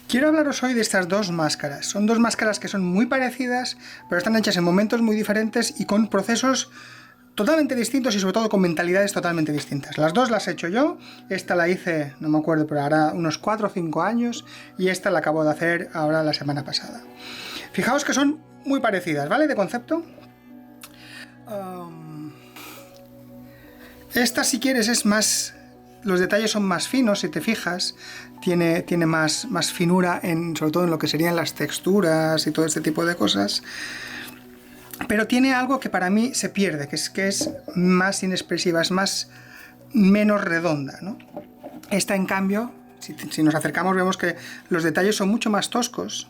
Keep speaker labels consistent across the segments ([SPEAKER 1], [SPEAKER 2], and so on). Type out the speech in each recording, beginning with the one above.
[SPEAKER 1] Quiero hablaros hoy de estas dos máscaras. Son dos máscaras que son muy parecidas, pero están hechas en momentos muy diferentes y con procesos totalmente distintos y sobre todo con mentalidades totalmente distintas. Las dos las he hecho yo, esta la hice, no me acuerdo, pero ahora unos 4 o 5 años y esta la acabo de hacer ahora la semana pasada. Fijaos que son muy parecidas, ¿vale? De concepto. Esta, si quieres, es más... Los detalles son más finos, si te fijas, tiene más finura, sobre todo en lo que serían las texturas y todo este tipo de cosas. Pero tiene algo que para mí se pierde, que es más inexpresiva, es menos redonda, ¿no? Esta, en cambio, si nos acercamos, vemos que los detalles son mucho más toscos.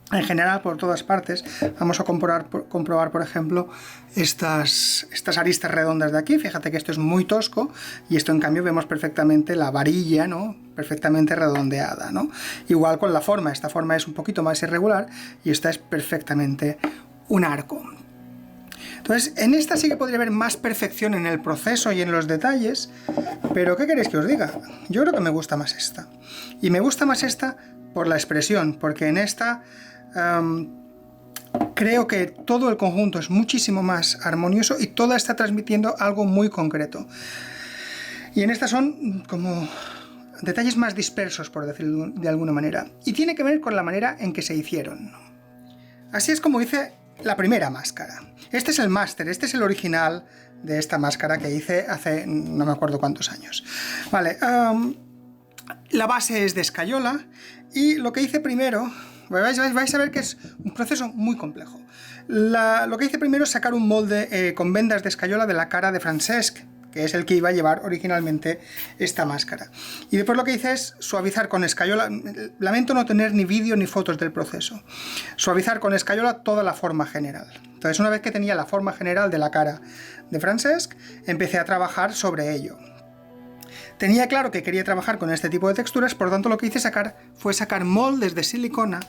[SPEAKER 1] En general, por todas partes. Vamos a comprobar, por ejemplo, estas aristas redondas de aquí. Fíjate que esto es muy tosco y esto, en cambio, vemos perfectamente la varilla, ¿no? Perfectamente redondeada, ¿no? Igual con la forma. Esta forma es un poquito más irregular y esta es perfectamente un arco. Entonces, en esta sí que podría haber más perfección en el proceso y en los detalles, pero ¿qué queréis que os diga? Yo creo que me gusta más esta. Y me gusta más esta por la expresión, porque en esta... creo que todo el conjunto es muchísimo más armonioso y toda está transmitiendo algo muy concreto. Y en esta son como detalles más dispersos, por decirlo de alguna manera. Y tiene que ver con la manera en que se hicieron. Así es como hice la primera máscara. Este es el máster, este es el original de esta máscara que hice hace no me acuerdo cuántos años. Vale, la base es de escayola y lo que hice primero... vais a ver que es un proceso muy complejo. Lo que hice primero es sacar un molde con vendas de escayola de la cara de Francesc, que es el que iba a llevar originalmente esta máscara. Y después lo que hice es suavizar con escayola. Lamento no tener ni vídeo ni fotos del proceso. Suavizar con escayola toda la forma general. Entonces, una vez que tenía la forma general de la cara de Francesc, empecé a trabajar sobre ello. Tenía claro que quería trabajar con este tipo de texturas, por lo tanto lo que hice fue sacar moldes de silicona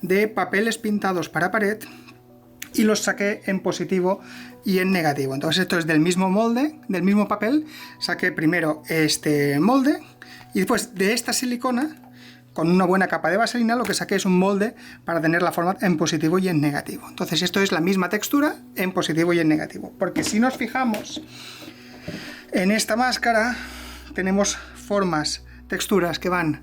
[SPEAKER 1] de papeles pintados para pared y los saqué en positivo y en negativo. Entonces esto es del mismo molde, del mismo papel, saqué primero este molde y después de esta silicona, con una buena capa de vaselina, lo que saqué es un molde para tener la forma en positivo y en negativo. Entonces esto es la misma textura en positivo y en negativo, porque si nos fijamos en esta máscara, tenemos texturas que van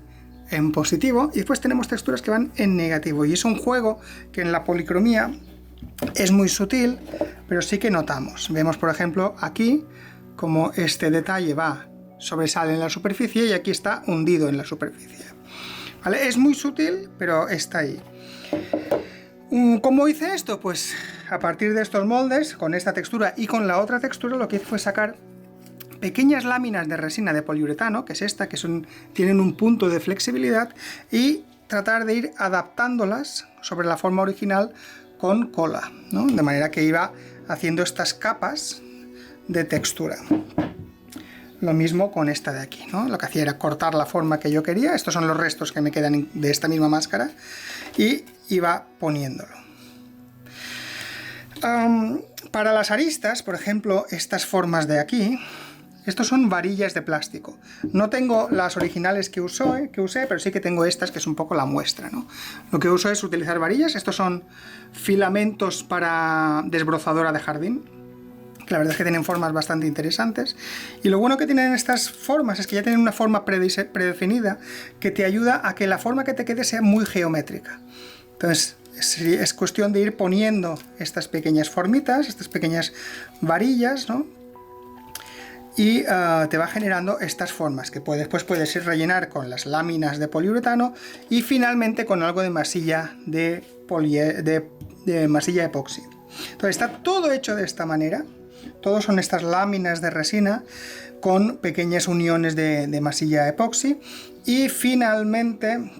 [SPEAKER 1] en positivo y después tenemos texturas que van en negativo. Y es un juego que en la policromía es muy sutil, pero sí que notamos. Vemos, por ejemplo, aquí como este detalle sobresale en la superficie y aquí está hundido en la superficie. ¿Vale? Es muy sutil, pero está ahí. ¿Cómo hice esto? Pues a partir de estos moldes, con esta textura y con la otra textura, lo que hice fue sacar pequeñas láminas de resina de poliuretano, que es esta, que tienen un punto de flexibilidad, y tratar de ir adaptándolas sobre la forma original con cola, ¿no? De manera que iba haciendo estas capas de textura. Lo mismo con esta de aquí, ¿no? Lo que hacía era cortar la forma que yo quería. Estos son los restos que me quedan de esta misma máscara y iba poniéndolo. Para las aristas, por ejemplo, estas formas de aquí, estos son varillas de plástico. No tengo las originales que usé, pero sí que tengo estas, que es un poco la muestra, ¿no? Lo que uso es utilizar varillas. Estos son filamentos para desbrozadora de jardín, que la verdad es que tienen formas bastante interesantes. Y lo bueno que tienen estas formas es que ya tienen una forma predefinida que te ayuda a que la forma que te quede sea muy geométrica. Entonces, es cuestión de ir poniendo estas pequeñas formitas, estas pequeñas varillas, ¿no? Y te va generando estas formas que después puedes ir rellenar con las láminas de poliuretano y finalmente con algo de masilla de masilla epoxi. Entonces está todo hecho de esta manera. Todos son estas láminas de resina con pequeñas uniones de masilla epoxi y finalmente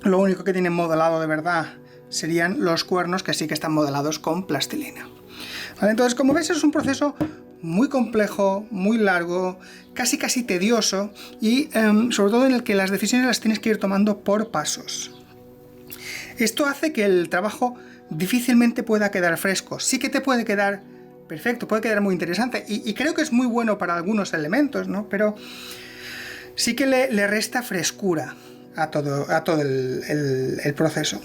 [SPEAKER 1] lo único que tienen modelado de verdad serían los cuernos, que sí que están modelados con plastilina. ¿Vale? Entonces, como ves, es un proceso muy complejo, muy largo, casi tedioso y sobre todo en el que las decisiones las tienes que ir tomando por pasos. Esto hace que el trabajo difícilmente pueda quedar fresco. Sí que te puede quedar perfecto, puede quedar muy interesante y creo que es muy bueno para algunos elementos, ¿no? Pero sí que le resta frescura. a todo el proceso.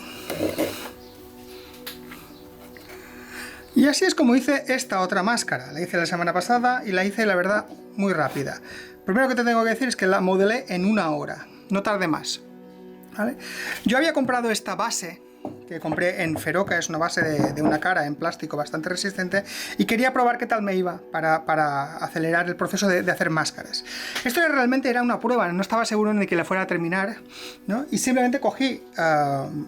[SPEAKER 1] Y así es como hice esta otra máscara. La hice la semana pasada y la hice, la verdad, muy rápida. Primero que te tengo que decir es que la modelé en 1 hora, no tardé más, ¿vale? Yo había comprado esta base que compré en Feroca, es una base de una cara en plástico bastante resistente, y quería probar qué tal me iba para acelerar el proceso de hacer máscaras. Esto realmente era una prueba, no estaba seguro de que la fuera a terminar, ¿no? Y simplemente cogí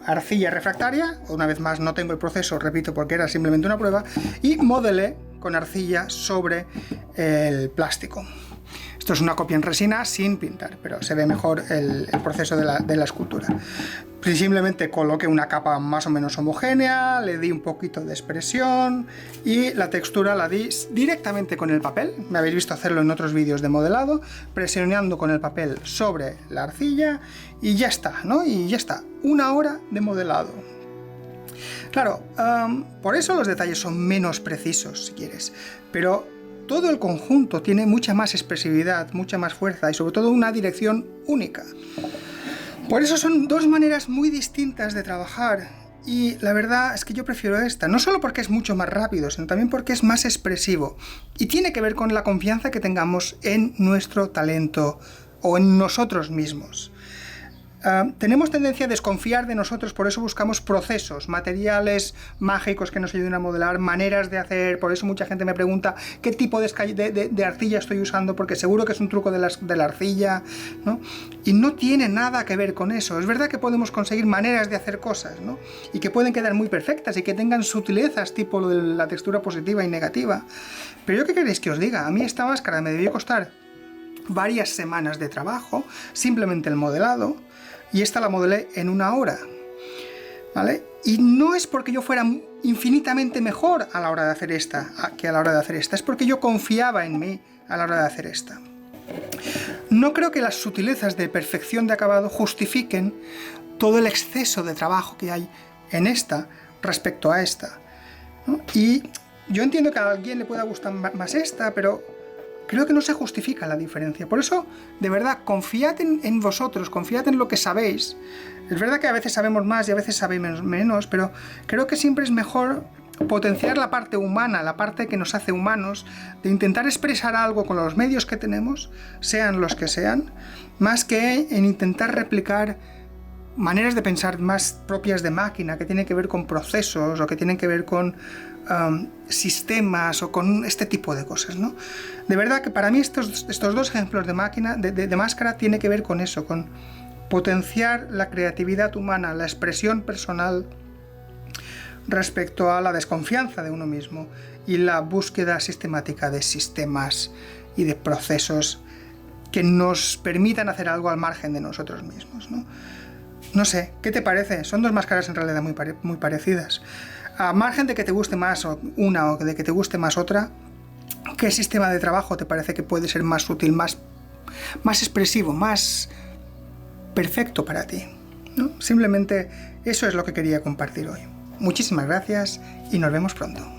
[SPEAKER 1] arcilla refractaria, una vez más no tengo el proceso, repito, porque era simplemente una prueba, y modelé con arcilla sobre el plástico. Esto es una copia en resina sin pintar, pero se ve mejor el proceso de la escultura. Simplemente coloqué una capa más o menos homogénea, le di un poquito de expresión y la textura la di directamente con el papel. Me habéis visto hacerlo en otros vídeos de modelado, presionando con el papel sobre la arcilla y ya está, ¿no? Y ya está, 1 hora de modelado. Claro, por eso los detalles son menos precisos, si quieres, pero todo el conjunto tiene mucha más expresividad, mucha más fuerza y sobre todo una dirección única. Por eso son dos maneras muy distintas de trabajar y la verdad es que yo prefiero esta, no solo porque es mucho más rápido, sino también porque es más expresivo y tiene que ver con la confianza que tengamos en nuestro talento o en nosotros mismos. Tenemos tendencia a desconfiar de nosotros, por eso buscamos procesos, materiales mágicos que nos ayuden a modelar, maneras de hacer. Por eso mucha gente me pregunta qué tipo de arcilla estoy usando, porque seguro que es un truco de la arcilla, ¿no? Y no tiene nada que ver con eso. Es verdad que podemos conseguir maneras de hacer cosas, ¿no? Y que pueden quedar muy perfectas y que tengan sutilezas, tipo lo de la textura positiva y negativa. Pero yo, ¿qué queréis que os diga? A mí esta máscara me debió costar varias semanas de trabajo, simplemente el modelado, y esta la modelé en 1 hora, ¿vale? Y no es porque yo fuera infinitamente mejor a la hora de hacer esta que a la hora de hacer esta, es porque yo confiaba en mí a la hora de hacer esta. No creo que las sutilezas de perfección de acabado justifiquen todo el exceso de trabajo que hay en esta respecto a esta, ¿no? Y yo entiendo que a alguien le pueda gustar más esta, pero creo que no se justifica la diferencia. Por eso, de verdad, confiad en vosotros, confiad en lo que sabéis. Es verdad que a veces sabemos más y a veces sabemos menos, pero creo que siempre es mejor potenciar la parte humana, la parte que nos hace humanos, de intentar expresar algo con los medios que tenemos, sean los que sean, más que en intentar replicar maneras de pensar más propias de máquina, que tienen que ver con procesos o que tienen que ver con sistemas o con este tipo de cosas, ¿no? De verdad que para mí estos dos ejemplos de máscara tiene que ver con eso, con potenciar la creatividad humana, la expresión personal respecto a la desconfianza de uno mismo y la búsqueda sistemática de sistemas y de procesos que nos permitan hacer algo al margen de nosotros mismos, ¿no? No sé, ¿qué te parece? Son dos máscaras en realidad muy parecidas. A margen de que te guste más una o de que te guste más otra, ¿qué sistema de trabajo te parece que puede ser más útil, más expresivo, más perfecto para ti, ¿no? Simplemente eso es lo que quería compartir hoy. Muchísimas gracias y nos vemos pronto.